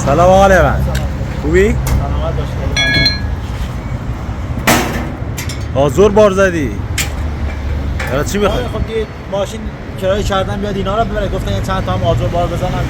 سلام آقا لوند. خوبی؟ سلامت باش. آزور بار زدی. برای چی میخوای؟ خب دیگه ماشین کرایه کردن بیاد اینا رو ببره، گفتن یه چند تا هم آزور بار بزنم.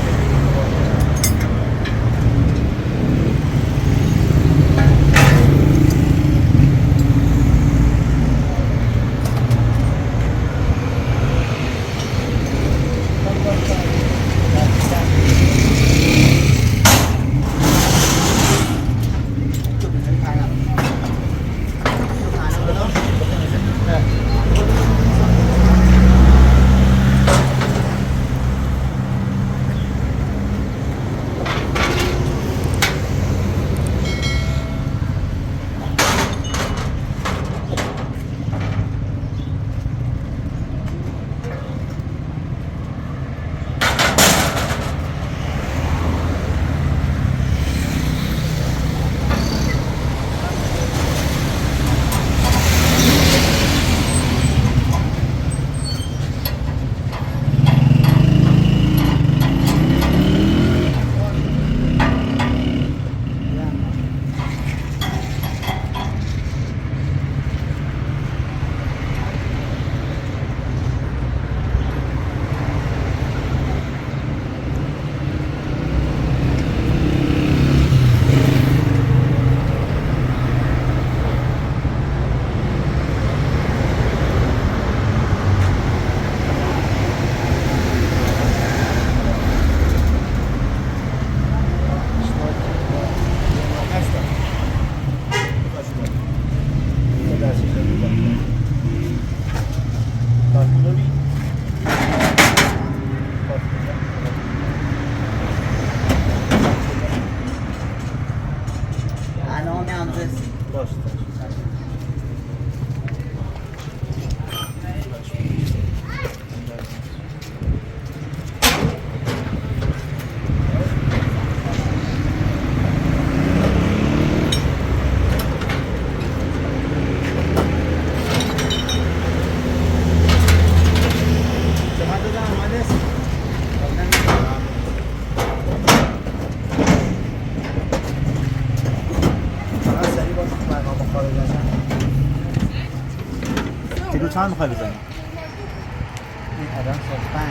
کیلو چند میخوای بزنی؟ این آدم شد 5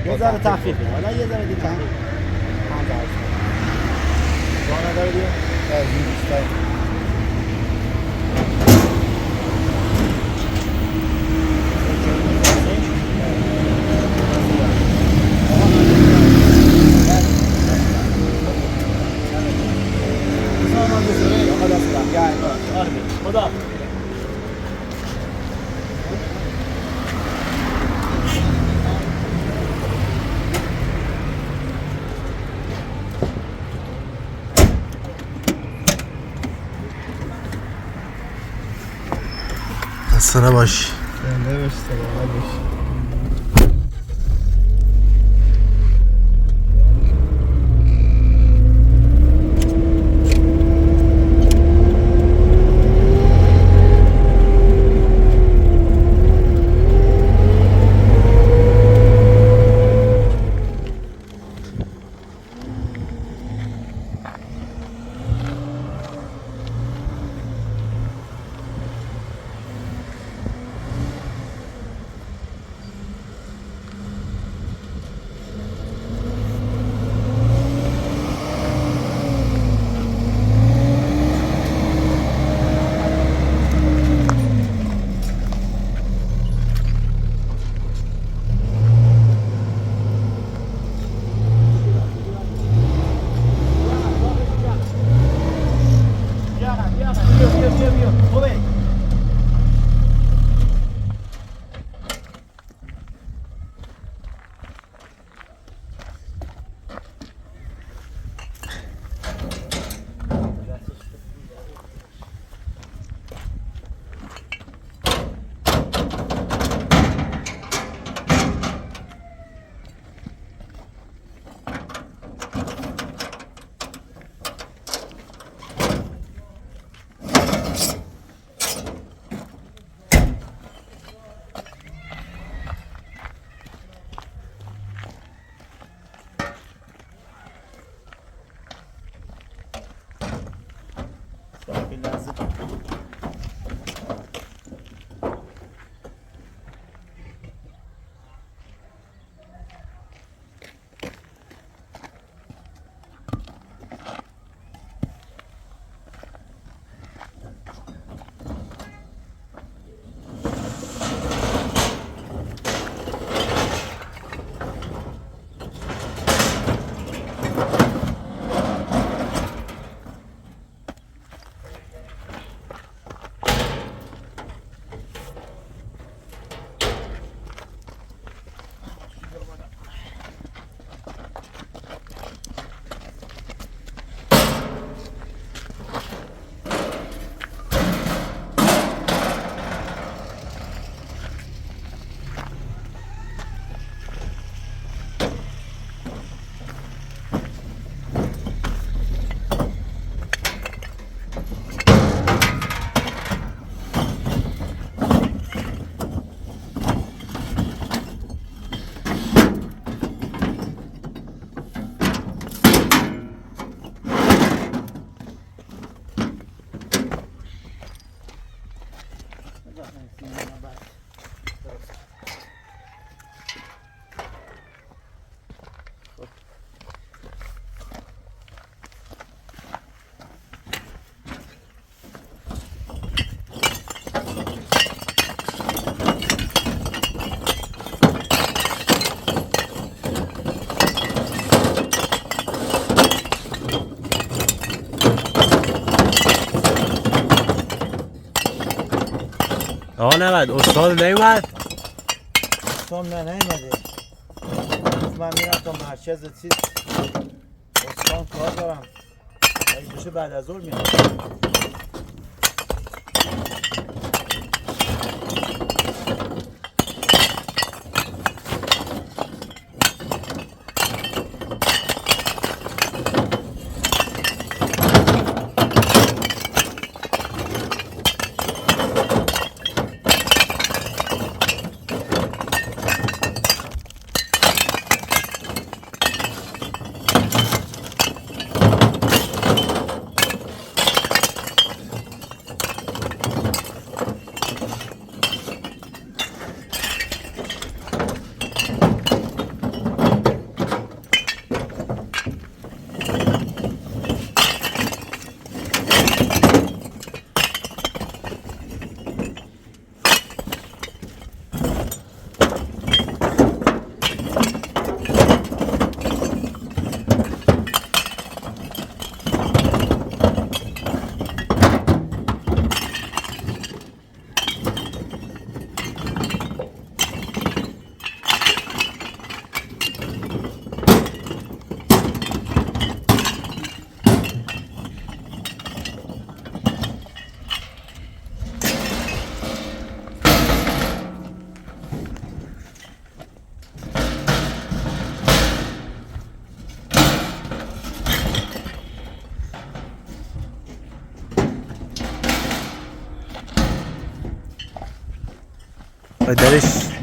یه ذره تخفیف بده. حالا یه ذره دیگه 5000 جا نداره دیگه. خدا خسته نباشی. زنده باشی، سلامت باشی. لحظه آقا نمد استاد نیومد تو نه نیومده من میرم تا مرکز چیز استان کار دارم اگه بشه بعد از ظهر میام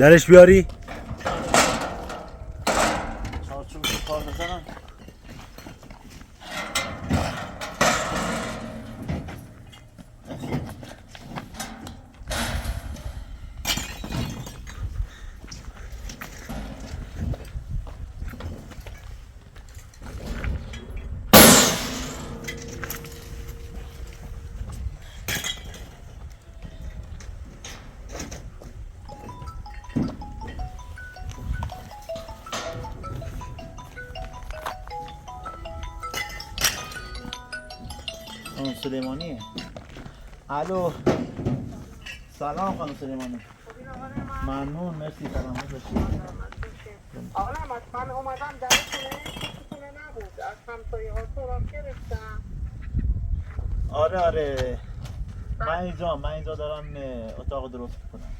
درش بیاری چارچوب رو کار بزنم خانم سلیمانی الو سلام خانم سلیمانی ممنون مرسی سلامت باشید آقا نعمت من اومدم در خونه نبود از همسایه ها سراغ گرفتم آره من اینجا دارم اتاق درست کنم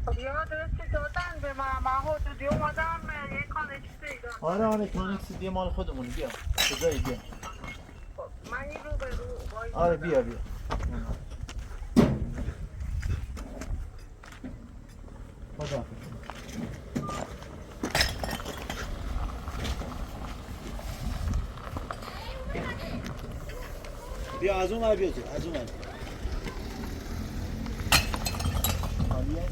خب یه آدرسی دادن به من حدودی اومدم یه کانکس پیدا آره کانکس دیگه مال خودمونه بیا کجایی بیا خب من این رو به رو آره بیا خدا بیا از اون ور بیا از اون ور عالیه.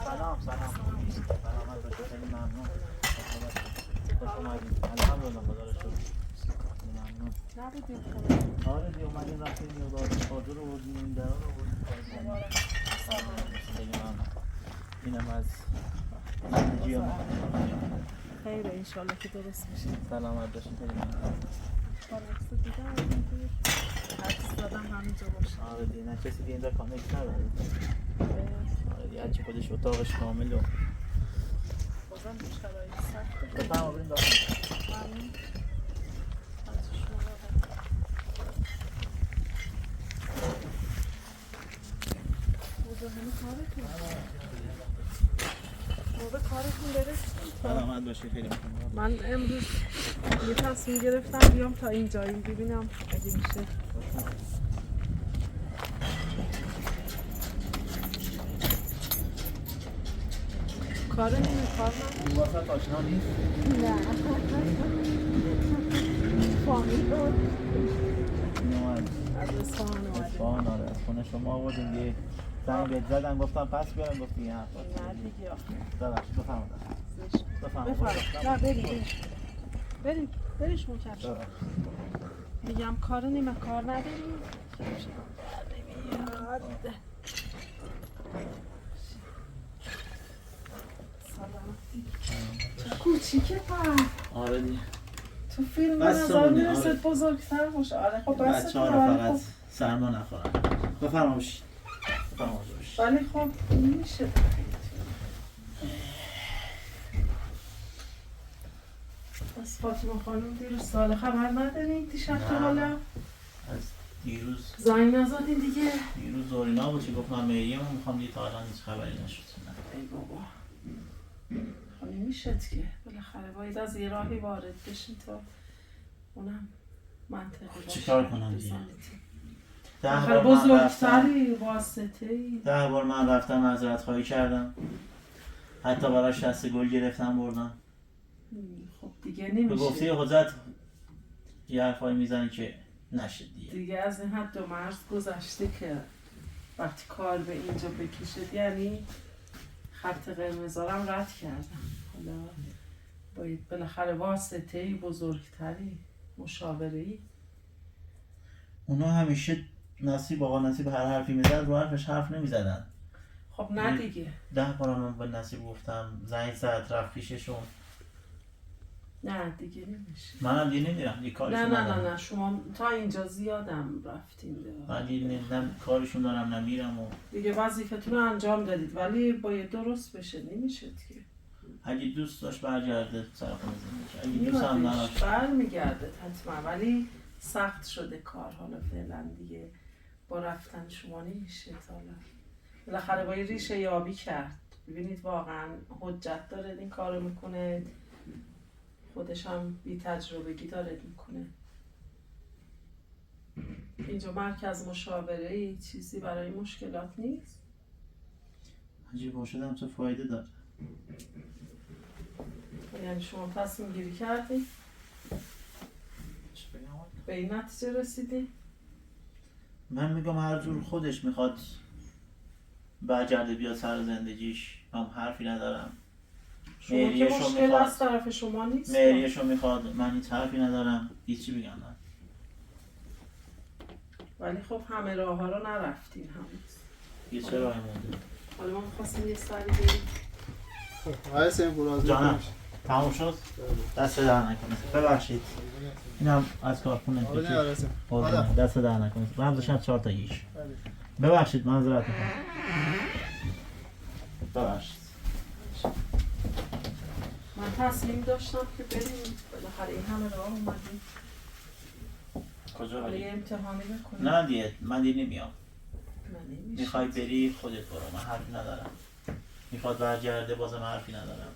سلام سلامت باشید. خیلی ممنون. خوش اومدید. الحمدلله خدا رو شکر. ممنون. آره دیگه اومدیم رفتیم یه بار خاطر رو بردیم این درا رو بردیم. خیلی ممنون. اینم از زندگی ما. خیره انشالله که درست میشه. سلامت باشید. خیلی ممنون. عکس دیدم عکس دادم همینجا باشه. آره دیگه نه کسی دیگه اینجا کانکت نداره. آره دیگه هرچی خودش اتاقش کامل و بازم شرایط سخته. بفرما بریم داخل. ممنون. از شما بوده همه کارتون موقع کارتون برسید. سلامت باشید. خیلی ممنون. من امروز یه تصمیم گرفتم بیام تا اینجایی ببینم اگه میشه. کار نیمه کار اون واسه آشنا نیست؟ نه فامیل بود اینو از اصفهان اومده. اصفهان. آره از خونه شما آوردیم. یه زنگ بهت زدم گفتم پس بیارم گفتی این حرف نه دیگه ببخشید. بفرمایید. بفرمایید. بفرم نه بریم بریم شما کفش میگم کار نیمه کار نداریم. نمیاد سلامتی چه کوچیکه پر آره دیگه تو فیلم بس نظر سمونه، میرسد آره. بزرگتر باشه. آره خب بس بچه ها رو فقط سرما نخورن. بفرما باشید. بفرما باشید. ولی خب میشه از فاطمه خانم دیروز سال خبر ندارین دیشب تو حالا از دیروز زنگ نزدین دیگه. زورینا بود چی گفت من مریم رو میخوام دیگه تا الان هیچ خبری نشد. ای بابا خب نمیشد که بالاخره باید از یه راهی وارد بشین تا اونم منطقه باشه. چیکار کنم دیگه؟ ده آخر بار من رفتم. بزرگتری واسطه‌ای 10 بار من رفتم معذرت خواهی کردم. حتی براش دست گل گرفتم بردم. خب دیگه به نمیشه گفته حضرت یه حرفایی میزنی که نشد دیگه از این حد و مرز گذشته که وقتی کار به اینجا بکشد یعنی خط قرمزارم رد کردم. حالا باید بالاخره واسطه‌ای بزرگتری مشاوره‌ای. اونا همیشه نصیب آقا نصیب هر حرفی میزد رو حرفش حرف نمیزدن. خب نه دیگه 10 بار من به نصیب گفتم زنگ زد رفت پیششون. نه دیگه نمیشه. منم دیگه نمیرم دیگه کارشون نه شما تا اینجا زیادم رفتین من دیگه نه کارشون دارم نه میرم و دیگه وظیفتون رو انجام دادید ولی باید درست بشه نمیشه که اگه دوست داشت برگرده سر خونه زندگی اگه دوست هم نداشت برمیگرده حتما ولی سخت شده کار حالا فعلا دیگه با رفتن شما نمیشه حالا بالاخره باید ریشه یابی کرد. ببینید واقعا حجت داره این کارو میکنه خودش هم بی تجربگی داره میکنه. اینجا مرکز مشاوره چیزی برای مشکلات نیست. عجیب باشدم تو فایده داره. یعنی شما تصمیم گیری کردی؟ به این نتیجه رسیدی؟ من میگم هر جور خودش میخواد برگرده بیاد سر زندگیش. من حرفی ندارم. شما که مشکل از طرف شما نیست. مهریه‌شو میخواد. من هیچ حرفی ندارم. هیچی بگم من. ولی خب همه راه ها رو نرفتین هنوز. یه چه راهی مونده؟ حالا ما می‌خواستیم یه سری بریم. آقای سیمپور جانم تموم شد؟ دست در نکنه. ببخشید. اینم از کارخونه آره دست در نکنه. رمزش هم 4 تا گیش. ببخشید معذرت میخوام. ببخشید. من تصمیم داشتم که بریم بالاخره این همه راه اومدیم. کجا حالا بری؟ یه امتحانی بکنیم. نه دیگه من دیگه نمیام. من نمیشه. میخوای بری خودت برو. من حرفی ندارم. میخواد برگرده بازم حرفی ندارم.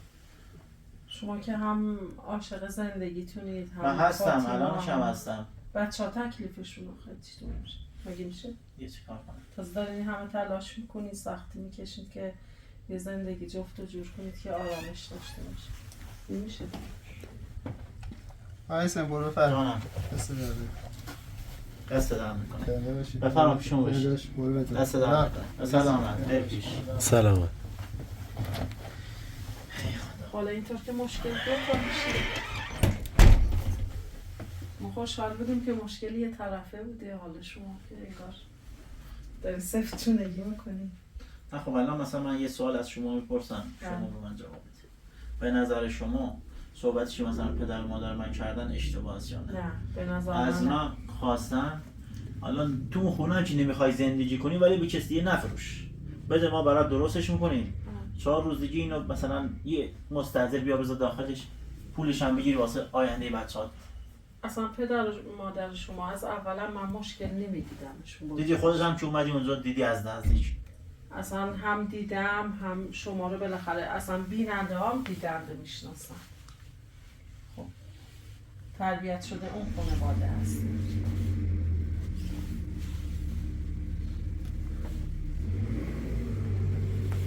شما که هم عاشق زندگیتونید هم من هستم فاطمه الانش هم هستم. بچه ها تکلیفشون آخه چطور میشه؟ مگه میشه؟ یه چی کار کنم؟ تازه دارین همه تلاش میکنید، سختی میکشید که یه زندگی جفت و جور کنید که آرامش داشته باشه. نمیشه. آقای سیم برو بفرم. جانم. دست درده. دست درم میکنه. کنده باشید. بفرما پیشون باشید. برو بده. دست درم میکنه. سلامت. خیر پیش. سلامت. حالا اینطور که مشکل دو تا میشه. ما خوشحال بودیم که مشکلی یه طرفه بوده، حالا شما که انگار داری صفر چونگی میکنی. نه خب الان مثلا من یه سوال از شما میپرسم، شما به من جواب بدید. به نظر شما صحبتی که مثلا پدر و مادر من کردن اشتباه است یا نه؟ نه به نظر از من اونا خواستن الان تو اون خونه که نمیخوای زندگی کنی ولی به کسی دیگه نفروش، بده ما برات درستش میکنیم. 4 روز دیگه اینو مثلا یه مستأجر بیا بذار داخلش، پولش هم بگیری واسه آینده بچه‌ها. اصلا پدر و مادر شما از اولا من مشکل نمیدیدمشون. دیدی خودت هم که اومدی اونجا دیدی از نزدیک. اصلا هم دیدم هم شما رو بالاخره اصلا بیننده هم دیدنده میشناسم. خب تربیت شده اون خانواده هست.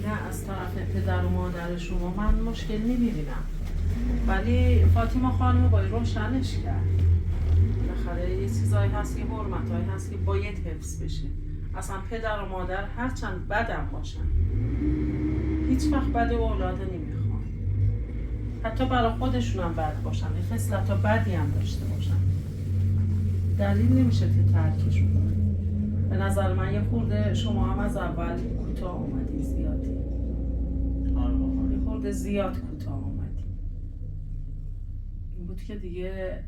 نه از طرف پدر و مادر شما من مشکل نمیبینم، ولی فاطمه خانم باید روشنش کرد. بالاخره یه چیزایی هست که حرمتایی هست که باید حفظ بشه. اصلا پدر و مادر هرچند بدم باشن هیچ وقت بد اولاده نمیخوان، حتی برای خودشون هم بد باشن، خصلت بدی هم داشته باشن، دلیل نمیشه که ترکشون کنه. به نظر من یه خورده شما هم از اول کوتاه اومدی، زیادی یه خورده زیاد کوتاه اومدی. این بود که دیگه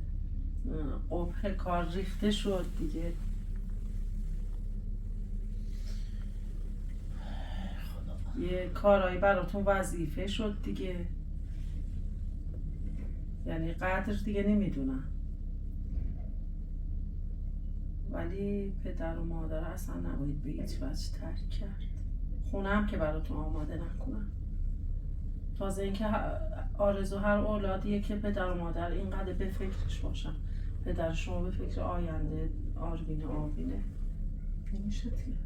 قبح کار ریخته شد دیگه. یه کارایی براتون وظیفه شد دیگه، یعنی قدر دیگه نمیدونم. ولی پدر و مادر اصلا نباید به هیچ وجه ترک کرد. خونه هم که براتون آماده نکنم. تازه اینکه آرزو هر اولادیه که پدر و مادر اینقدر به فکرش باشن. پدر شما به فکر آینده آربینه نمیشه دیگه.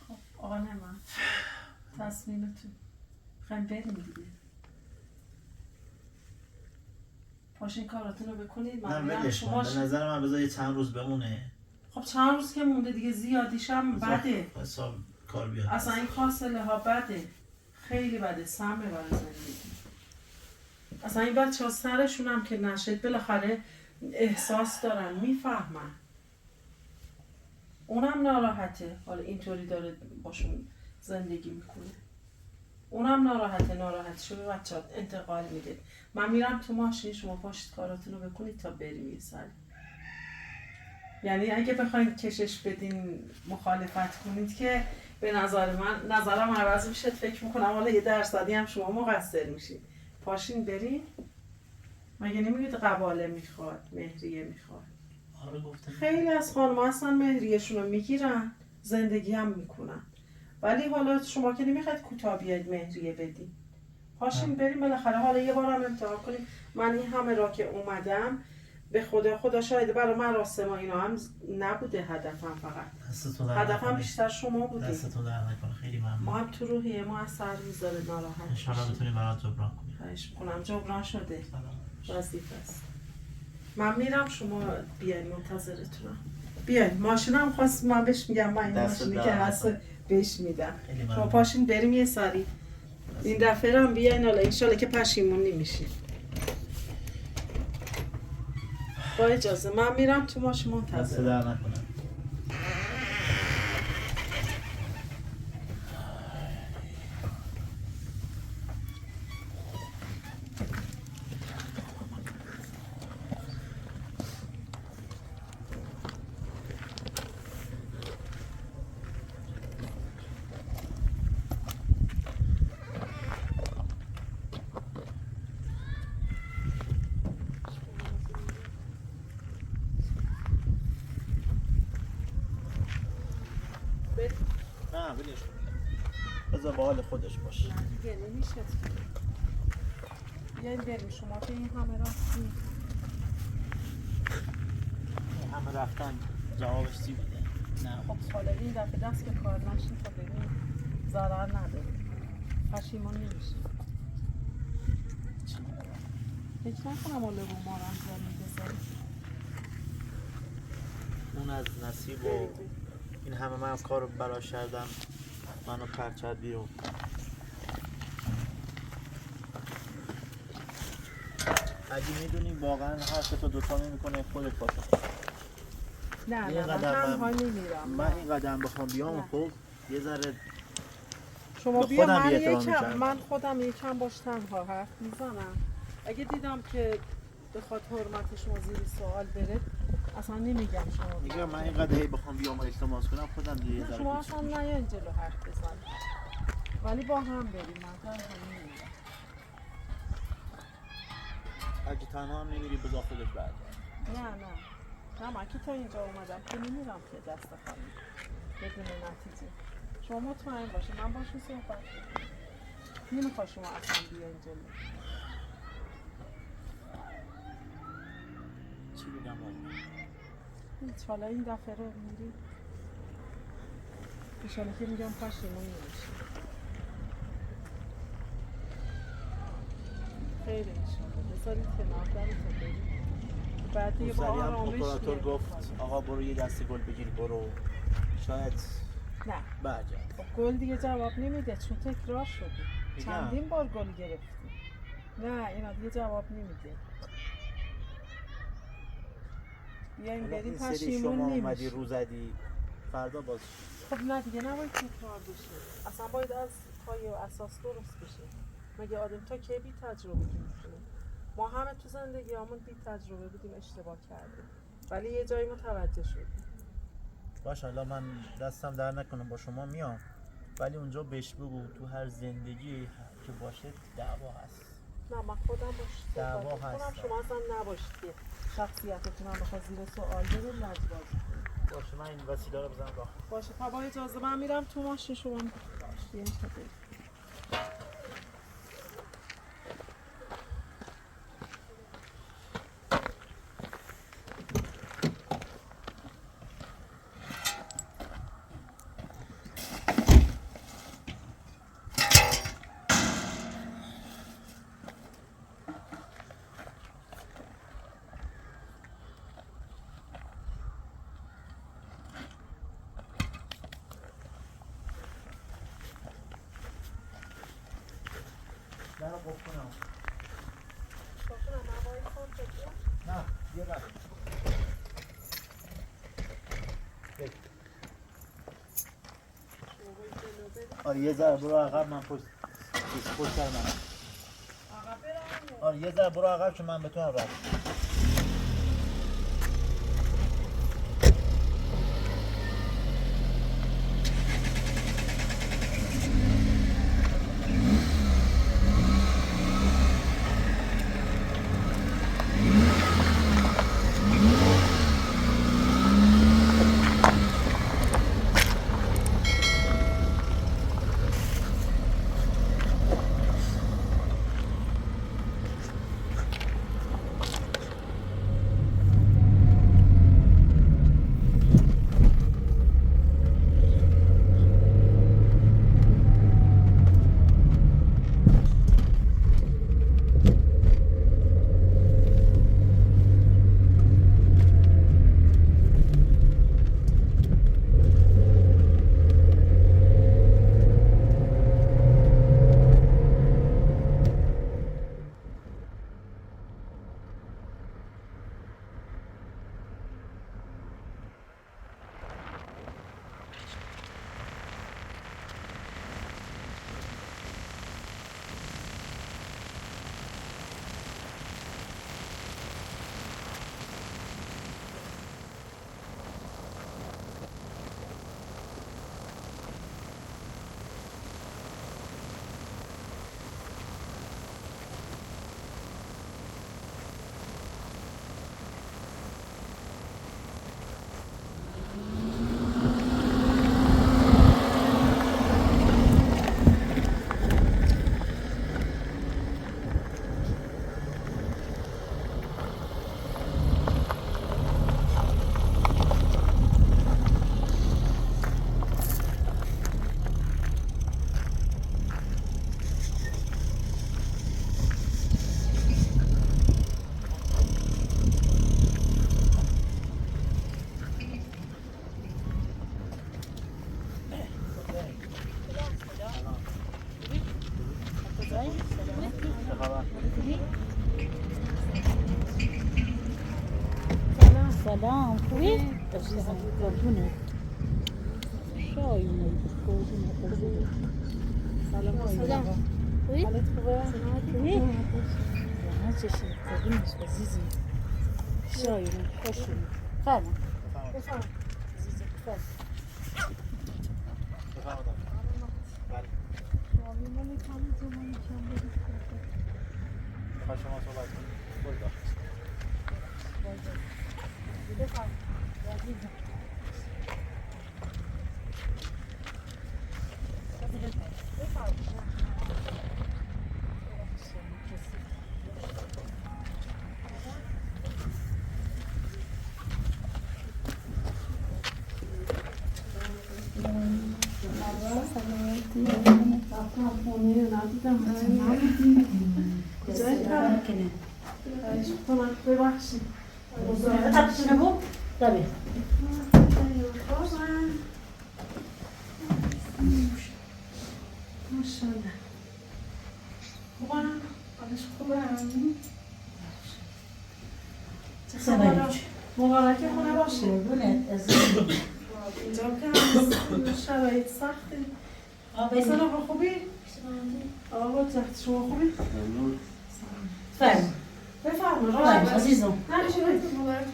خب آقا نعمت تصمیمتون خواهیم بریم دیگه. پاشین کاراتون رو بکنید. نه ولش کن، به نظر من بذار یه چند روز بمونه. خب چند روز که مونده دیگه، زیادیش هم بده. حساب کار بیاد. اصلا این فاصله ها بده، خیلی بده، سمه برای زندگی. اصلا این بچه ها سرشون هم که نشد بالاخره احساس دارن، میفهمن. اونم ناراحته حالا اینطوری داره باشون زندگی میکنه. اونم ناراحت شو به بچه ها انتقال میده. من میرم تو ماشین، شما پاشید کاراتون رو بکنید تا بریم یه سری. یعنی اگه بخواید کشش بدین مخالفت کنید که به نظر من نظرم عوض میشه. فکر میکنم حالا یه درصدی هم شما مقصر میشید. پاشین بریم. مگه نمیگید قباله میخواد، مهریه میخواد؟ آره گفتم. خیلی از خانم‌ها اصلا مهریه‌شون رو میگیرن، زندگی هم میکنن. ولی حالا شما که نمیخواید کوتاه بیاید مهریه بدین. پاشین بریم بالاخره حالا یه بار هم امتحان کنیم. من این همه را که اومدم به خدا شاید برای مراسم و اینا هم نبوده هدفم، فقط هدفم بیشتر شما بوده. دستتون در نکنه، خیلی ممنون. ما هم تو روحیه ما از سر میذاره ناراحت. ان شاءالله بتونیم برات جبران کنیم. خواهش می‌کنم جبران شده. سلام. وظیفه است. من میرم، شما بیاین، منتظرتونم. بیاین. ماشینم خواست من بهش میگم، من این ماشینی که هست بهش میدم. شما پاشین بریم یه سری. این دفعه هم بیاین، حالا انشالله که پشیمون نمیشین. با اجازه من میرم تو ماشین منتظر. دست در نکنه. نه ولش کن. بذار با حال خودش باشه. نه دیگه نمیشه. بیاین بریم، شما که این همه راستی. همه رفتن جوابش چی بوده؟ نه خب حالا این دفعه دست به کار نشین تا ببین ضرر نداره پشیمان نمیشه فکر نکنم اون لبو مارم زمین بذاری اون از نصیب و این همه من کار رو براش کردم منو پرچد بیرون اگه میدونی واقعا حرف تو دوتا نمیکنه خودت باشه نه من تنها نمیرم من این قدم بخوام بیام خب یه ذره شما به بیا خودم من بی‌احترامی یکم کردم. من خودم یکم باش تنها حرف میزنم اگه دیدم که بخواد حرمت شما زیر سوال بره اصلا نمیگم شما میگم من اینقدر هی بخوام بیام و التماس کنم خودم دیگه یه نه، ذره شما پیچ اصلا می‌شم. نیاین جلو حرف بزنید ولی با هم بریم من تنها نمیرم اگه تنها هم نمیری بذار خودت برگرد نه من که تا اینجا اومدم که نمیرم که دست خالی بدون نتیجه شما مطمئن باشید من باشون صحبت کنم نمیخواد شما اصلا بیاین جلو چی بگم والا هیچ حالا این دفعه رو میری ایشالا که میگم پشیمون نمیشه خیلی ایشالا بذارید کنار دارتون برید بعد دیگه با اون سری هم آرامش اپراتور میایم گفت می‌کنیم. آقا برو یه دسته گل بگیر برو شاید نه برگرد خب گل دیگه جواب نمیده چون تکرار شده میگم. چندین بار گل گرفتیم نه اینا دیگه جواب نمیده بیایم حالا بریم این سری پشیمون شما اومدی نمیشه رو زدی فردا باز خب نه دیگه نباید تکرار بشه اصلا باید از پایه و اساس درست بشه مگه آدم تا کی بی تجربه که میتونه ما همه تو زندگی همون بی تجربه بودیم اشتباه کردیم ولی یه جایی متوجه شدیم باش حالا من دستم در نکنم با شما میام ولی اونجا بهش بگو تو هر زندگی که باشه دعوا هست نه من خودم باش دعوا صحبت کنم هست. شما اصلا نباشید که شخصیتتون هم بخواد زیر سوال بره لجبازی کنید باشه من این وسیله رو بزنم راه باشه تا با اجازه من میرم تو ماشین شما بیاین تا بریم در رو قفل کنم باشه من باید خود بگیم نه یه رفت شما باید جلو بریم آره یه ذره برو عقب من پشت سر من آقا برم آره یه ذره برو عقب که من بتونم رفت سلام خوبی؟ عزیزم قربونت شایونه قربونت سلام خوبی؟ حالت خوبه؟ خوبی؟ نه چشم قربونت عزیزم شایونه خوشونه فرما عزیزم فرما بخواه شما صحبت کنید برو ببخشید تبسونه بود؟ طبیعی ماشاءالله خوبم حالش خوبه چه خبره؟ مبارک خونه باشه قربونت عزیزم اینجا که شرایط سخته سلام خوبی؟ آقا جهت شما خوبی؟ فرما بفرما فرما راحت عزیزم نه شما مبارک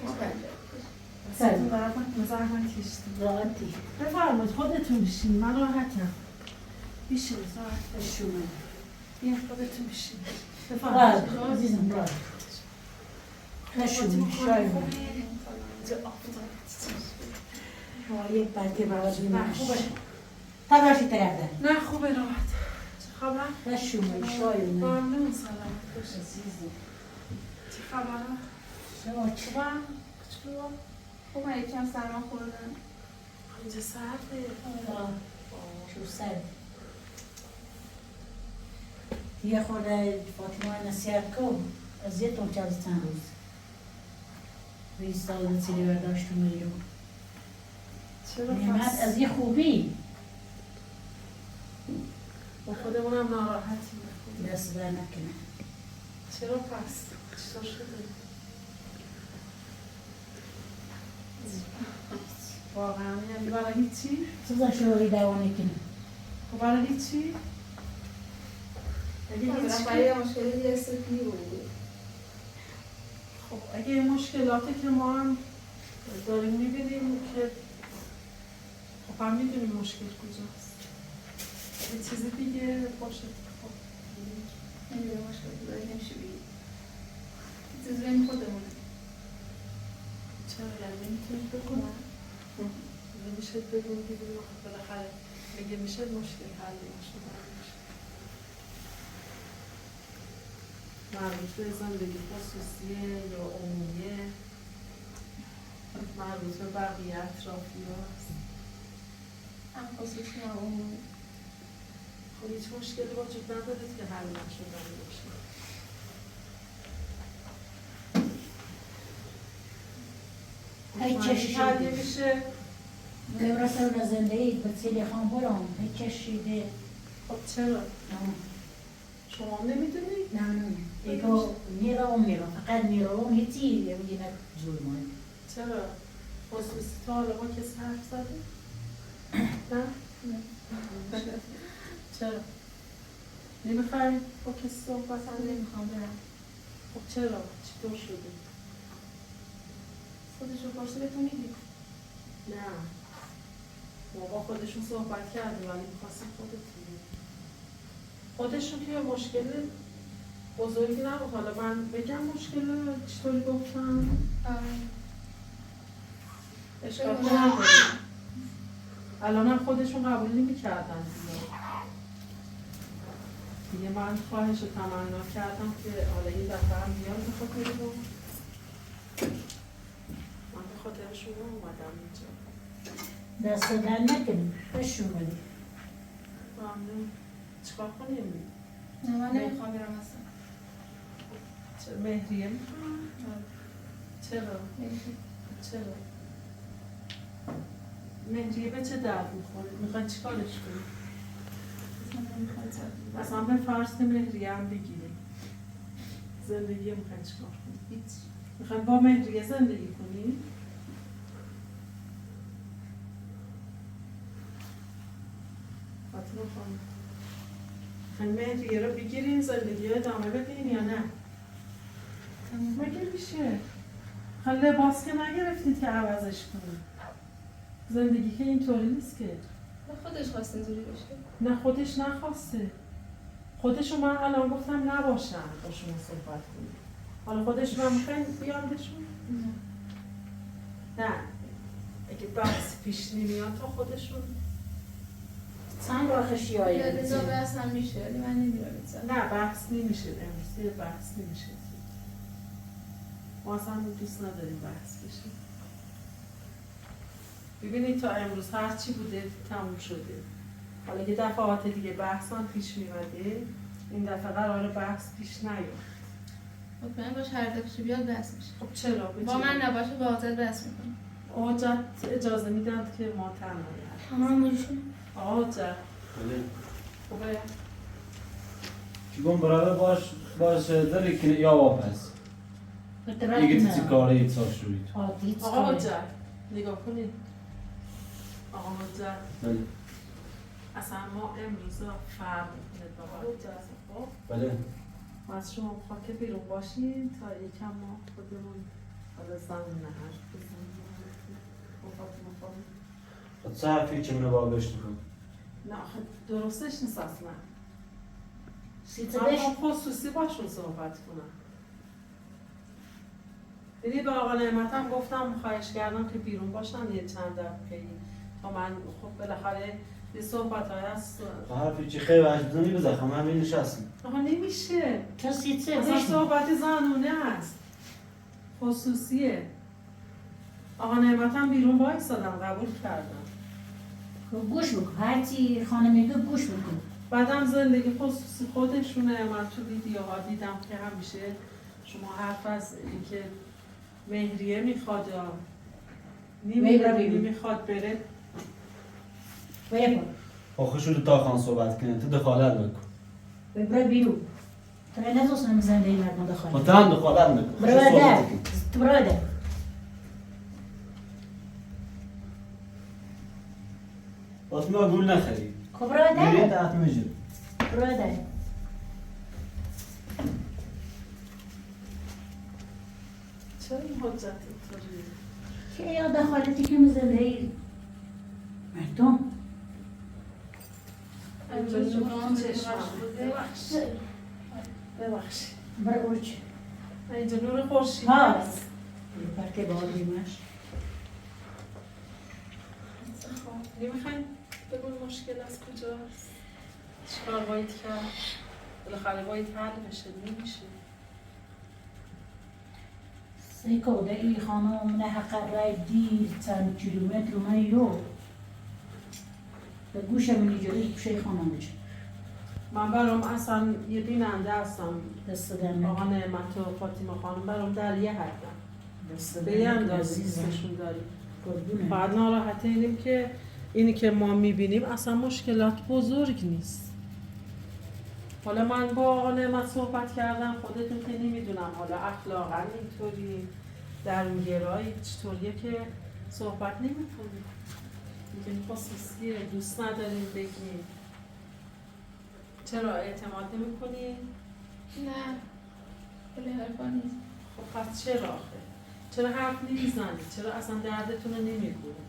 دستتون درد نکنه زحمت کشیدید راحتی بفرمایید خودتون بشین من راحتم بیشین راحت بشین بیا خودتون بشین بفرمایید عزیزم راحت نشون شاید یک برکه برازی خوبه تبرشی ترده نه خوبه راحت چه خبر؟ نشون شاید ممنون سلامت باش عزیزم چه خبره؟ شما چه؟ خوبم؟ چطور؟ خب من یکم سرما خوردم اینجا سرده شو سرد یه خورده فاطمه نصیحت کن از یه تون چند روز ریز سال سیلی برداشت و میرو چرا نعمت پس؟ از یه خوبی با خودمونم ناراحتیم دست در نکنه چرا پس؟ چطور شده؟ واقعا یعنی برای هیچی؟ سوزا شوری دوانی کنه خب برای هیچی؟ اگه هیچی بالاخره یه مشکلی دیگه سفی بود خب اگه مشکلاتی که ما هم داریم میبینیم که خب هم میدونیم مشکل کجاست اگه چیزی دیگه باشه خب نمیده مشکلی داری نمیشه بگید چیز بین خودمونه چرا یعنی نمیتونید بکنم؟ نمیشه بگون دیدیم بالاخره اگه میشه مشکل حل میشه مربوط به زندگی خصوصیه یا عمومیه مربوط به بقیه اطرافی هست هم خصوصی هم عمومی خب هیچ مشکلی وجود ندارد که حل نشدن باشه هی چشی تعدیه میشه دورسه و زندگی بسیلی خان برام هی چشیده خب چرا؟ شما نمیدونی؟ نه یکو میرم فقط میرم هیچی یه بگیره جور ماند چرا؟ خصوصی تا حالا با کسی حرف زده؟ نه؟ چرا؟ نمیخوایی با کسی صحبت اصلا کنی؟ نمیخوام برم خب چرا؟ چطور شده؟ خودشو پرسه بهتون میگید نه ما با خودشون صحبت کردیم ولی میخواستیم خودتون بگیم خودشون که مشکل بزرگی نبود حالا من بگم مشکل چطوری گفتم؟ اشکال که نداره الان هم خودشون قبول نمی‌کردن دیگه من خواهش و تمنا کردم که حالا این دفعه هم بیان به خاطر رو من به خاطرشون اومدم اینجا دست در نکنیم خوش اومدی ممنون چیکار کنیم؟ نه من نمیخوام برم اصلا چرا مهریه میخوام؟ چرا؟ چرا؟ مهریه به چه درد میخوره؟ میخوای چیکارش کنی؟ اصلا به فرض که مهریه هم بگیریم زندگی میخوای چیکار کنی؟ میخوای با مهریه زندگی کنی؟ میکنی؟ خیلی مهریه رو بگیرین زندگی رو ادامه بدین یا نه؟ مگه میشه؟ خیلی لباس که نگرفتید که عوضش کنید. زندگی که اینطوری نیست که. خودش خواسته اینجوری بشه. نه خودش نخواسته. خودشو من الان گفتم نباشم با شما صحبت کنیم. حالا خودش من میخواین بیاندشون؟ نه. اگه بحث پیش نمیاد تا خودشون چند آخه شیایی رضا بحث هم میشه ولی من نمیرم نه بحث نمیشه امروز بحث نمیشه ما اصلا دوست نداریم بحث بشه ببینید تا امروز هر چی بوده تموم شده حالا یه دفعات دیگه بحث هم پیش میمده این دفعه قرار بحث پیش نیاد مطمئن باش هر دفعه بیاد بحث میشه خب چرا؟ با من نباشه با حاضر بحث میکنم حاجت اجازه میدن که ما تنهایی تمام میشون حاجت خوبه؟ چیکار برای باش داری که یا واپس دیگه تی کاری ایتسا شوید آقا حاجت نگاه کنید آقا حاجت بله اصلا ما امروز فرق میکنه بابا حاجت خب بله ما از شما بخواه که بیرون باشین تا یکم ما خودمون حالا زمین حرف بزنیم چه حرفی چه منو باید بشنکم نه آخه درستش نیست اصلا سیتش من خصوصی باشون صحبت کنم دیدی به آقا نعمت هم گفتم خواهش کردم که بیرون باشن یه چند دقیقه تا من خب بالاخره یه صحبت های هست حرفی چی خیلی وحش بزنی بزخم همین نشستیم آقا نمیشه تا سیتش اصلا صحبت زنونه هست خصوصیه آقا نعمت هم بیرون وایسادم قبول کردم گوش بکن هرچی خانه میگه گوش بکن بعدم زندگی خصوصی خودشونه من تو ویدیوها دیدم که همیشه شما حرف از اینکه مهریه میخواد یا نمیخواد بره بره آخه شده تا خان صحبت کنه تو دخالت بکن بره بیرون تو نزوست نمیزن دیگه مردم دخالت با تو هم دخالت بکن برادر تو برادر باز ما گول نخری خب برادر میرید دهت میجر برادر چرا این حجت اینطوریه؟ که یا دخالتی که میزنه ای مردم اینجا نور چشمم ببخشید برای اوچ اینجا نور خورشید ها هست برکه باید بیمش نمیخواین بگون مشکل از کجاست چیکار باید کرد بالاخره باید حل بشه نمیشه سیکو ده ای خانم نه حق رای دیر چند کیلومتر من یو به گوش منی جوری گوشه خانم بشه من برام اصلا یه بیننده هستم دست در آقا نکنه نعمت و فاطمه خانم برام در یه حدن دست به یه در نکنه اندازه عزیزم دوستشون داریم قربونه بعد ناراحت اینیم که اینی که ما میبینیم اصلا مشکلات بزرگ نیست حالا من با آقا نعمت صحبت کردم خودتون که نمیدونم حالا اخلاقا اینطوری درونگرایی چطوریه که صحبت نمیکنیم میگیم خصوصیه دوست نداریم بگیم چرا اعتماد نمیکنیم؟ نه کلی حرفا نیست خب پس چرا آخه؟ چرا حرف نمیزنید؟ چرا اصلا دردتون رو نمیگوید؟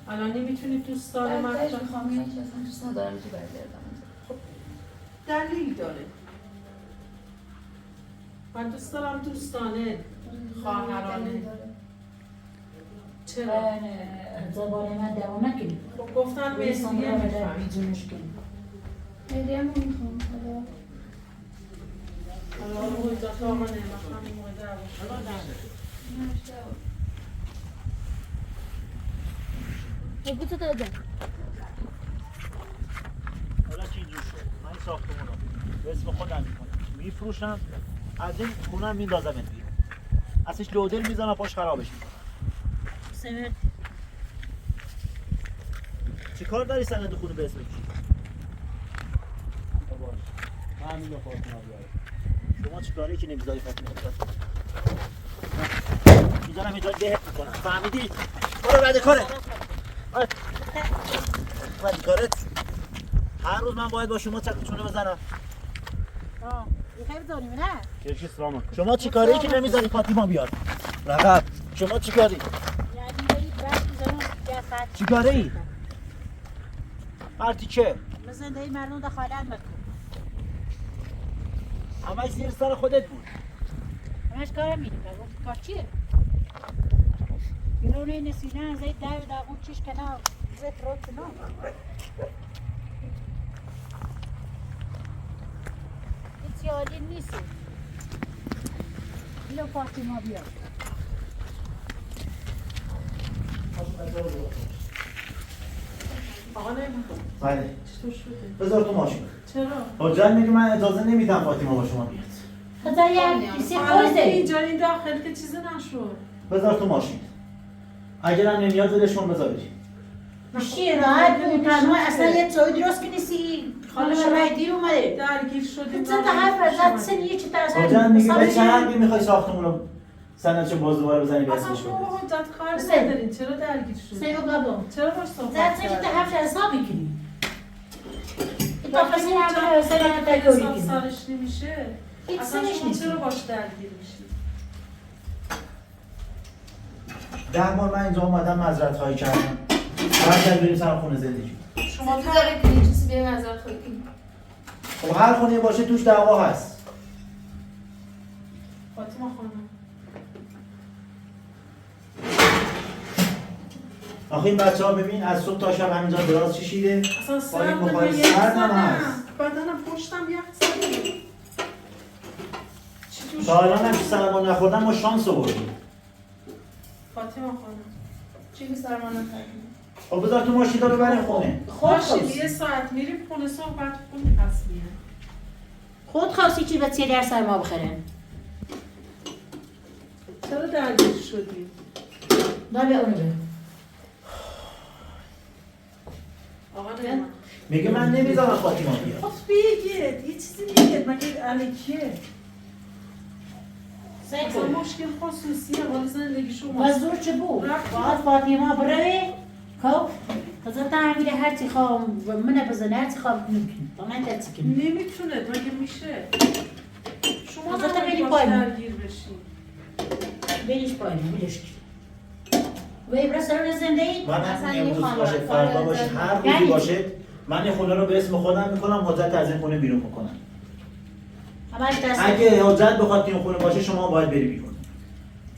الان نمیتونید دوستان من بردش میخوام یه که اصلا دوست ندارم که برگردم دلیل داره من دوست دارم دوستانه خواهرانه چرا؟ زبان من دوام نکنی خب گفتن بیستان مهریه را در میخواد بیجونش کنی هدیه هم میخوام حالا حالا رو حجت آقا نعمت هم این موقع دعوا بگو تو داده حالا چی جور شد من این ساختمون رو به اسم خودم میکنم میفروشم از این خونم میندازم بیرون ازش لودل میزنم پاش خرابش میکنم سمت چی کار داری سند خونه به اسم کی؟ باش من همین رو فاطمه بیارم شما چی کاری که نمیذاری فاطمه بیارم میذارم اینجا دهت میکنم فهمیدی؟ برو بعد کارت بعد کارت هر روز من باید با شما چونه بزنم. بخیر داریم نه؟ کیش سلام علیکم. شما چی کاری که نمیذاری فاطیما بیاد؟ رقب شما چی کاری؟ یعنی داری برد میزنم گفت چی کاری؟ مرتی چه؟ زندگی مردم دخالت مکن. همش زیر سر خودت بود. همش کارم میدیم کار چیه؟ اینو نسینه زید داو داغون چیش کنار زید رو کنار هیچ عالی نیست اینو فاطیما بیاد آقا نمیدونم بله چطور شده؟ بذار تو ماشین. چرا؟ حجت میگه من اجازه نمیدم فاطیما با شما بیاد. خدا یک کسی حالا خوزه اینجا این داخل که چیزی نشد. بذار تو ماشین. اگرم نمیاد ولش کن بذار بریم. بشی راحت بود تنها اصلا یه چای درست که نیستی خانم رای دیر اومده درگیر شدیم. چند تا حرف ازت سنیه چه ترسن حجت میگه به چه حقی میخوای ساختمون رو سندش باز دوباره بزنی به اصلا اسمش شما کنی؟ با حجت کار ندارین چرا درگیر شدین؟ سیگو بابا چرا باش صحبت زد سه کردین؟ تا حرف حساب میکنی این تا وقتی پسی همه حجت حساب حساب تگوری کنی سرش نمیشه هیچ اصلا سرش شما نیست چرا باش درگیر میشید؟ 10 بار من اینجا اومدم معذرت خواهی کردم. بعد بریم سر خونه زندگی. شما تو داره که چیزی به معذرت خواهی کنی. خب هر خونه باشه توش دعوا هست. فاطمه خانم آخه این بچه‌ها ببین از صبح تا شب همینجا دراز کشیده. اصلا با این سرد موبایل یک سرد هم زدم هست. بدنم پشتم یخ زده چی تا الان هم که سرما نخوردم ما شانس آوردیم. فاطمه خانم چی که سرما نکردیم. خب بذار تو ماشین رو بریم خونه. باشید یه ساعت میریم خونه صحبت کنیم پس میه خود خواستی چی به 3 درصد ما بخرن چرا درگیر شدیم؟ دا به اونو به آقا نه میگه من نمیذارم فاطیما بیاد. خب بگید یه چیزی بگید مگه علیکیه سیکو اصلا مشکل خصوصیه حال زندگی شما مزدور چه بود باید فاطیما بروی خب حضرت امیره هرچی خواه منه بزنه هرچی خواه نمیکنی تا من ترسی کنی نمیتونه مگه میشه شما حضرت نباید بری باش پایین. درگیر بشین بریش پایین بریش کنی و ایبرا سرون زندگی من اصلا امروز این خانواده باشه فردا خانواده باشه هر روزی یعنی باشه من این خونه رو به اسم خودم میکنم حجت از این خونه بیرون میکنم. همش دست اگه حجت بخواد که این خونه باشه شما باید بری بیرون.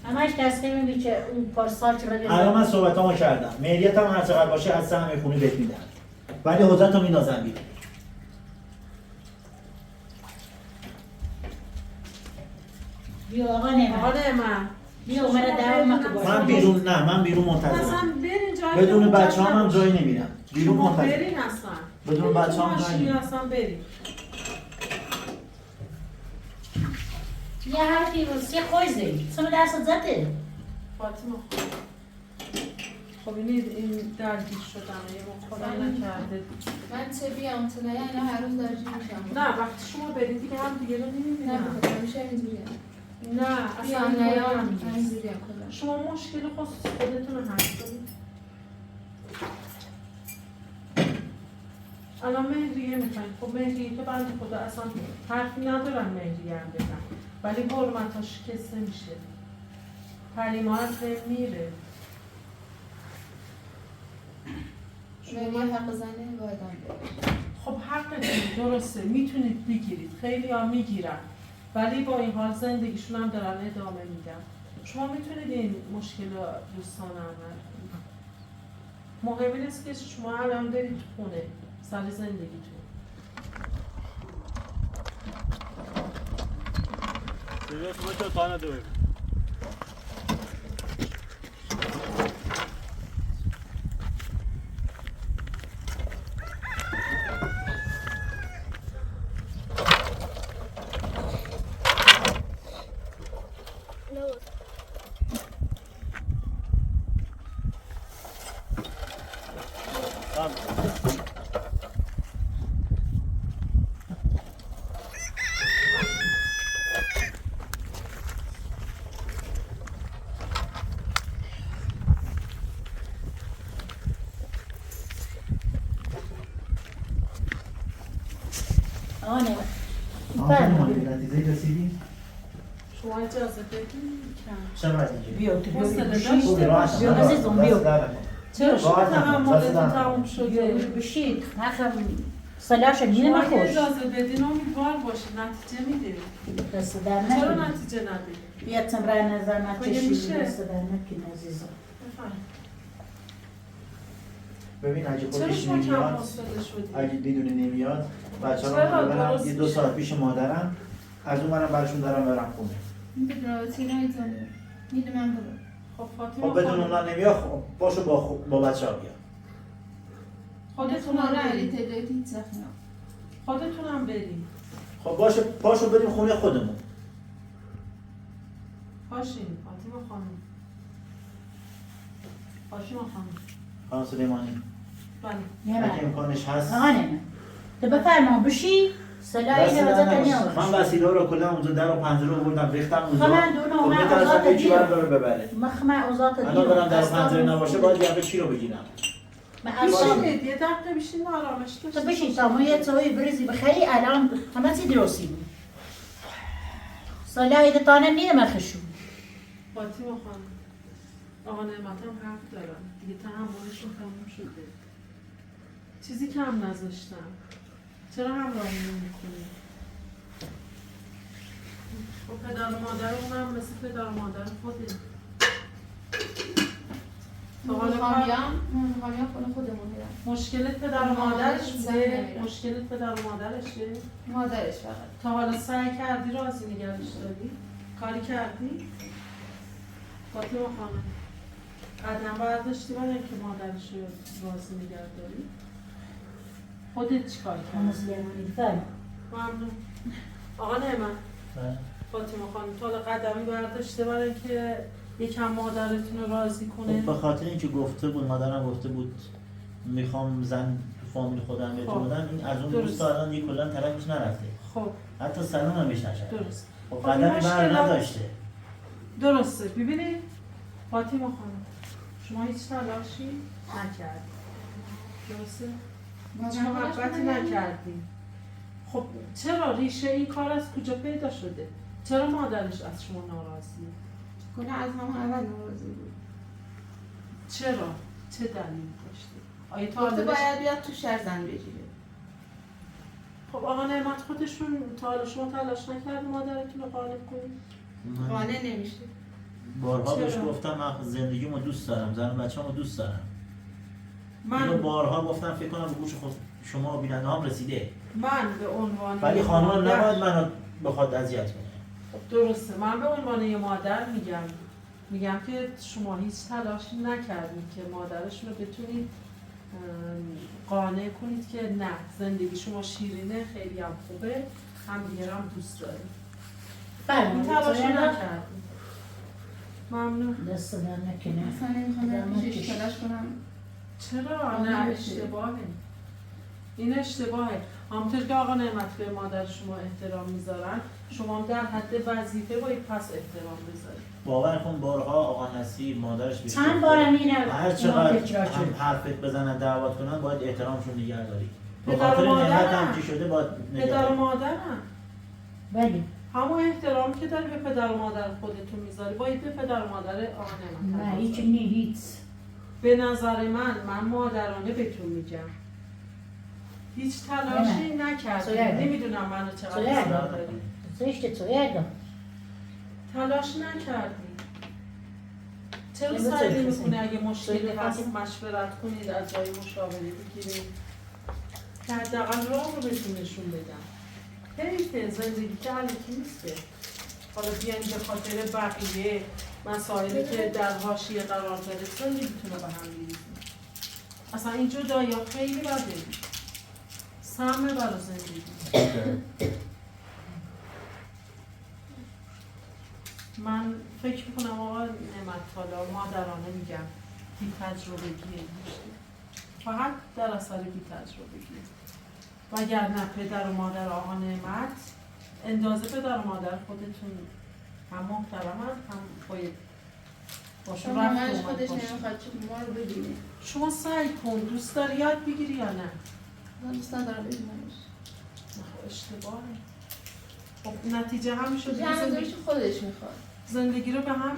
همش دست میگی که اون پارسال چرا الان من صحبتامو کردم. مهریت هم هر چقدر باشه از سهم این خونه بهت میدم. ولی حجت رو میندازم بیرون. بیا آقا آقا نعمت نعمت بیا اومده دعوا مکه باشه من بیرون نه من بیرون منتظرم. اصلا برین جایی بدون که بچه‌هام هم نباشه. جایی نمیرم. بیرون شما منتظرم. برین اصلا بدون بچه‌هام جایی ماشینی نمیرم. اصلا برین یه حرفی رو سی خویزه سم دست زده فاطمه خب این درگیر شدن یه مقابل نکرده من چه بیام چه نه اینا هر روز درگیر میشم. نه وقتی شما برین دیگه هم دیگه رو نه نمیبینم بخاطر همیشه اینجوریه. نه اصلا بیام اینطوری نیام هم نیست. اینجوریه کلا. شما مشکل خصوص خودتون رو حل کنید الان مهریه میخواین خب مهریه که بنده خدا اصلا حرفی ندارن مهریه هم بدن ولی حرمتاش شکسته میشه حلیما از بین میره مهریه حق زنه باید هم بره. خب حقتون درسته میتونید بگیرید خیلی ها میگیرن ولی با این حال زندگیشون هم دارن ادامه میدن شما میتونید این مشکل رو دوستانه عمل کنید مهم این است که شما الان برید خونه سر زندگیتون Seviyorsun da kötü tane dövüyor. Tamam. دیگه رسیدی؟ شما اجازه بدین کم. چه وقت اینجا؟ بیا تو حوصله بیا داشته خوبی راحت بیا باش. عزیزم، بیا. دست در نکن. چرا شما راحت نکن. تحملتون دست در تموم نکن. شده؟ بشید نخم سلاش نینه شما مخوش اجازه بدین امیدوار باشید نتیجه میده. دست در چرا نکنی نتیجه ندید؟ بیا تمرین نظر خب نکشی میشه. دست در نکنی عزیزم بفرمایید. ببین اگه چرا خودش شما کم نمیاد حوصله شدید؟ اگه بدون نمیاد بچه چرا؟ ها ببرم درست یه 2 میشه. ساعت پیش مادرم از اون برم برشون دارم برم خونه. این به رابطه نایزانه میده من برو. خب فاطمه خب بدون خانم، اونا نمیاد خب باشو با بچه ها بیا. خودتونم خونه علی برید. تعدادی هیچ زخمی خودتونم برید. خب باشه پاشو بریم خونه خودمون. پاشین فاطمه خانم. فاطمه خانم. خانم سلیمانی بله. نه اگه امکانش هست آقا نه تو بفرما بشی سلا اینه وزت من نیاورد وسیله رو کلا اونجا در و پنجره رو بردم ریختم اونجا. خب من دونه خب من میترسم آزاد یکی دیم برداره ببره. مخمه اوزات دیم الان برم در و پنجره نباشه باید یقه چی رو بگیرم. من اصلا بشینید یه دقیقه بشین آرامش تو داشته بشین باشید. تا ما یه توی بریزی بخری الان همه چی درستی بود سالا ایده تانه نیه مخشون فاطمه خانم آقا نعمت هم حرف دارن دیگه تحملشون تموم شده چیزی کم نذاشتم چرا همراهی نمی‌کنی؟ خب پدر و مادر اونم مثل پدر و مادر خوده تا حالا خوامیام خونه خودمون میرم. مشکلت پدر و مادرش زن بوده؟ نمیرم. مشکلت پدر و مادرشه؟ مادرش فقط. تا حالا سعی کردی راضی نگرش داری؟ کاری کردی؟ فاطمه خانم قدم برداشتی برای اینکه مادرش رو راضی نگه داری؟ خودت چی کار کردی؟ سلیمانی فرم ممنون آقا نعمت فاطمه خانم تا حالا قدمی برداشته برای اینکه یکم مادرتون رو راضی کنه؟ به خاطر اینکه گفته بود مادرم گفته بود میخوام زن تو فامیل خودم بهت خب. بدم این از اون درست. دوست الان دیگه کلا طرفش نرفته خب حتی سلام هم بهش نشد درست خب خب قدمی بر مشکلات- نداشته درسته ببینید فاطمه خانم شما هیچ تلاشی نکردی درسته؟ هیچ محبتی نکردی خب چرا ریشه این کار از کجا پیدا شده؟ چرا مادرش از شما ناراضیه؟ کنه از همون اول ناراضی بود. چرا؟ چه دلیلی داشته؟ آیا تا گفته حالا باید بیاد تو شهر زن بگیره. خب آقا نعمت خودشون تا حالا شما تلاش نکردی مادرتون رو غالب کنید؟ قانع نمیشه. بارها بهش چرا؟ گفتم من زندگیمو دوست دارم زن و بچه‌مو دوست دارم اینو من بارها گفتم فکر کنم به گوش خود شما و بیننده هم رسیده به عنوان ولی یه خانم مادر- نباید منو بخواد اذیت کنه درسته من به عنوان یه مادر میگم که شما هیچ تلاشی نکردید که مادرشون رو بتونید قانع کنید که نه زندگی شما شیرینه خیلی هم خوبه هم دیگه هم دوست دارید این تلاش رو نکردید ممنون دست در نکنه اصلا نمیخوام زحمت پیشش کشید. تلاش کنم. چرا؟ نه اشتباهه این اشتباهه همونطور که آقا نعمت به مادر شما احترام میذارن شما هم در حد وظیفه باید پس احترام بذارید باور کن بارها آقا نصیر مادرش بهش چند گفته، بارم اینه هر چقدر تکرار هم شد حرفت بزنن دعوت کنن باید احترامشون نگه داری به پدر و خاطر مادرم. نعمت هم که شده باید نگه پدر و داری مادرم ولی همون احترامی که داری به پدر و مادر خودتون میذاری باید به پدر و مادر آقا نعمت نه هم هیچ بذاری. نی هیچ به نظر من مادرانه بهتون میگم هیچ تلاشی نکردید سویه. نمیدونم منو چقدر سویه. اصلاح دارید Co jeszcze co jego? تلاش نکردید چرا چرا سعی چرا نمی‌کنی کسی؟ اگه مشکلی چرا هست کسی؟ مشورت کنید از جای مشاوره بگیرید که حداقل راه رو بهتون نشون بدم حیفه زندگی که الکی نیست که حالا بیاین به خاطر بقیه مسائلی که در حاشیه قرار داره زندگیتون رو به هم بریزید اصلا این جدایی ها خیلی بده سمه برای زندگی من فکر میکنم آقا نعمت حالا مادرانه میگم بی تجربگیه فقط در اثر بی تجربگیه وگرنه پدر و مادر آقا نعمت اندازه پدر و مادر خودتون هم محترمن هم باید باشون شما رفت مامانش و آمد خودش باشه. نمیخواد ما رو ببینه. شما سعی کن دوست داری یاد بگیری یا نه؟ من دوست ندارم ببینمش. اشتباهه خب نتیجه هم شده جمع‌داشت خودش میخواد. زندگی رو به هم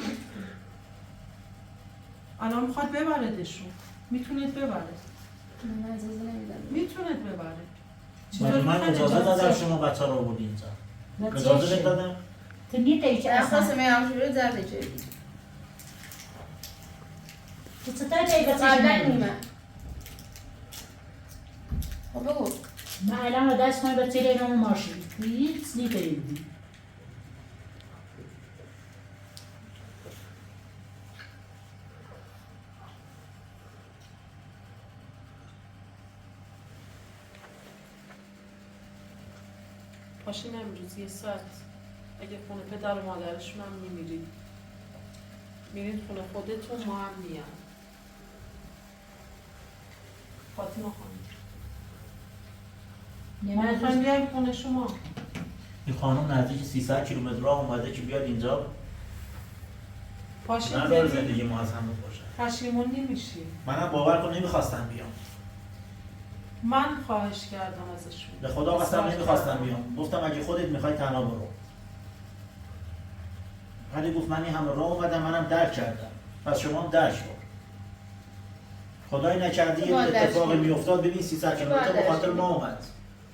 الان میخواد ببردشون. میتونید ببرید. من اجازه نمیدم. میتونید ببرید. من اجازه دادم شما بچه رو آوردی اینجا. اجازه دادم. تو نیتی چه اساس اصلا میام شروع زرد چه تو چطور جایی قبلا بچه نیمه. خب بگو. من الان رو دست کنم بچه لیرم ماشین هیچ نیتی پاشین امروز یه ساعت اگه خونه پدر و مادرشون هم میمیرید میرید خونه خودتون ما هم میام فاطمه خانم ما میخوایم بیایم خونه شما این خانم نزدیک 300 کیلومتر راه اومده که بیاد اینجا. پاشین نداره برید. زندگی ما از هم باشه. پشیمون نمیشیم منم باور کن نمیخواستم بیام. من خواهش کردم ازشون به خدا قسم نمیخواستم بیام. گفتم اگه خودت میخوای تنها برو. ولی گفت من این همه راه اومدم منم درک کردم. پس شما هم درک کن. خدای نکرده یه اتفاقی میافتاد ببین 300 کیلومتر به خاطر ما اومد.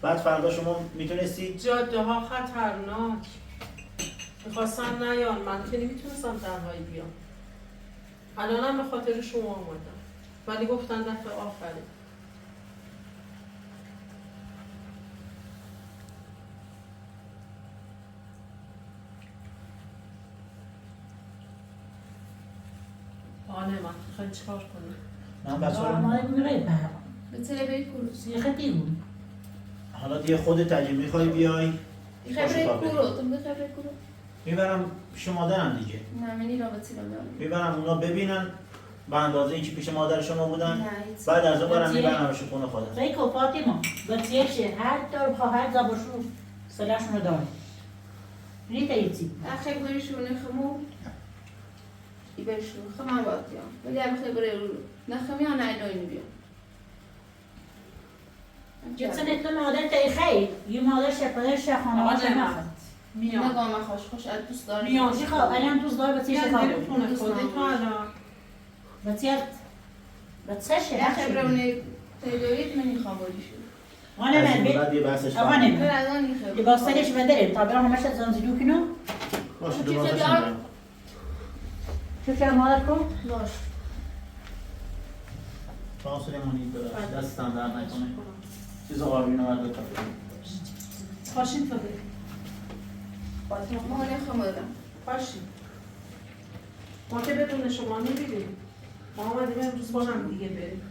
بعد فردا شما میتونستی جاده ها خطرناک میخواستن نیان من که نمیتونستم تنهایی بیام الانم به خاطر شما اومدم ولی گفتن دفعه آخره آنه من میخواین چیکار کنیم من بچه رو ما میره برام به تلویزیون کروس. سیخه دیگون حالا دیگه خودت اگه میخوای بیای خبره کورو. تو میگه خبره کورو. میبرم پیش مادرم دیگه. نه من این رابطی رو میام. میبرم اونا ببینن به اندازه اینکه پیش مادر شما بودن. نه هیچ. بعد از اون برم بچه. میبرمش خونه خودم. فکر و فاطمه بچه هر دار خواهر زباشو سلاشون رو داره نیتی ایتی اخه بگویشون خمو. ایبرشون خمار باید بیام. ولی هم خبره رو. نه خمی ها نه اینو بیام. جتن تو مادر تای خیر یه مادر شپاده خانه ها شما میام نگاه من خوش از دوست دارم. میام چی خواه الان دوست دار بچه میام شفا بریم خونه خودتون الان بچه یه خبره شفا اونه تلویزیون منی خبریشون. آنه از من این بید بعد یه بحثش آقا کنم. نمی از آن این خبره. یه باسترش بداریم تا برام همش زنزیدو کنو باشه چی دوباره خبر؟ برم. چه که مادر کن باش. شما سلیمانی ببخشید دستم در نکنه. چیز آروین آمد بکنم. پاشین تا بریم ما نخمارم. پاشین ما که بدون شما نمیریم ما آمدیم امروز با هم دیگه بریم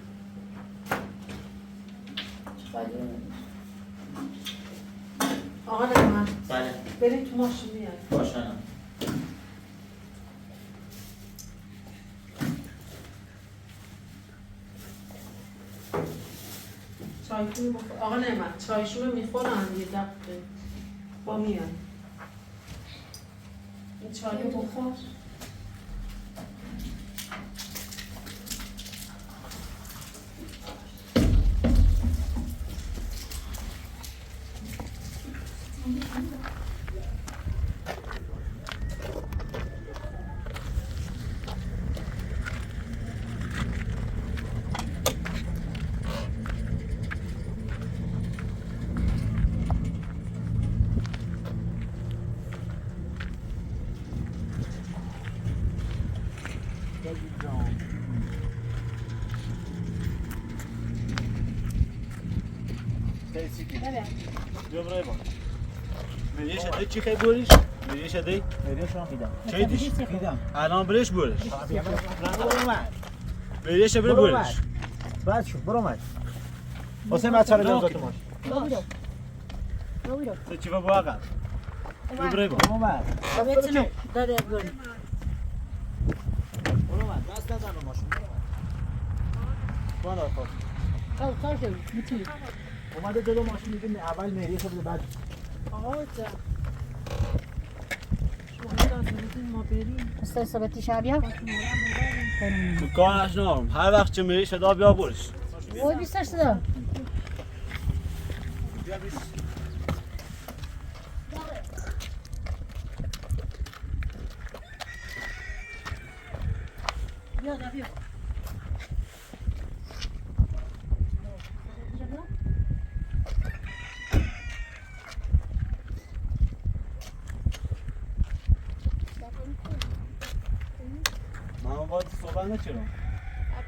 آقا نعمت بله بریم تو ماشین بیایم باشه. چایشون بخور آقا نعمت چایشون رو میخورن یه دقیقه با میان این چای رو بخور جبرای با میریش دی چی خیلی بوریش؟ میریش دی؟ میریش رو میدم. چی دیش؟ میدم. الان بریش بوریش برو اومد. میریش بری بوریش بعد شو برو اومد. حسین بچه رو بیار تو ماشین. تو چی با عقب؟ جبرای با برو اومد. بچه داده گل برو اومد. دست نزن به ماشین. بالا خواست. کار شد میتونی اومده جلو ماشین میگه اول مهریه شده بعد آقا جا شما لازم ما بریم استثباتی شبیه تو کارش نام هر وقت چه میریش دا بیا بوریش وای بیستش دادم بیا من باید صحبت نکردم.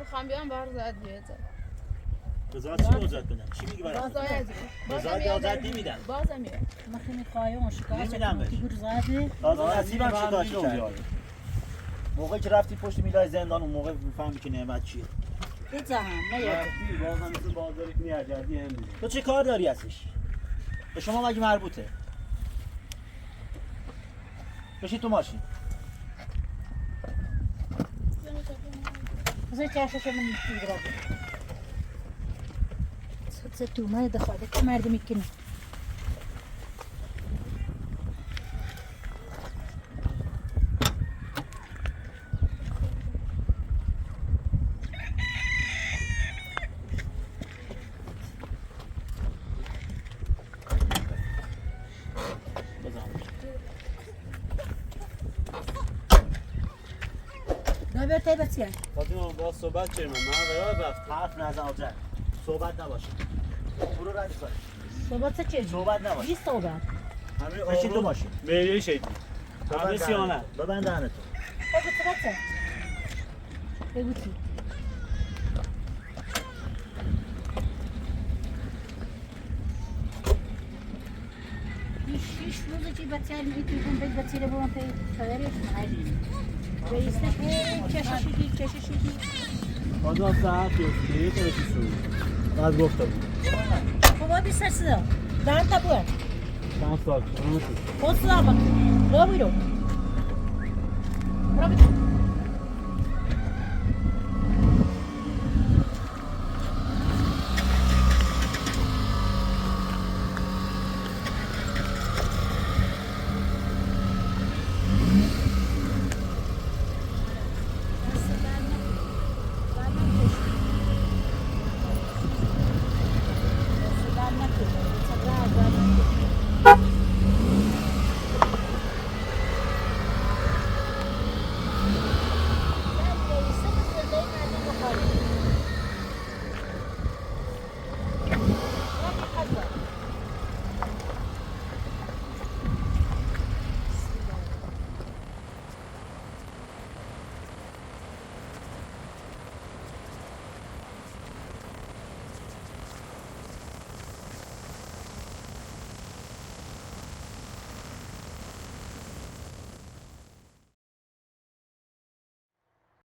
بخوام بیام بار زد بیاد. بذات چی بازت بدن؟ چی میگی برای؟ بذات یا زد نمیدن. بازم میاد. ما خیلی خواهیم شکار نمیدم بهش. گور زده تازه نصیبم شکار کرد. موقعی که رفتی پشت میلای زندان اون موقع میفهمی که نعمت چیه. بزنم نه یاد بازم مثل بازاری که میارجردی هم میده. تو چه کار داری ازش؟ به شما مگه مربوطه؟ بشید تو ماشین. بذار چشمش من میگیرم ست تو من دخاله که مردم میکنه دابرتای بسیار فاطمه با صحبت کردم. من قرار رفت. حرف نزن آجر. صحبت نباشه. برو رد کن. صحبت چه؟ صحبت نباشه. چی صحبت؟ همه بشید تو ماشین. میلی شدی. همه سیانه. ببند دهنتو. بگو صحبت بگو چی؟ شیش روزه که بچه میتونم بگم بچه رو برام پی پدرش مهری رئیسه کششی آدم ساعت یه تو بچی سو. از گفته بود. خب بیست سر دارم تا بود چند سال. خود سلام رو بیرو برو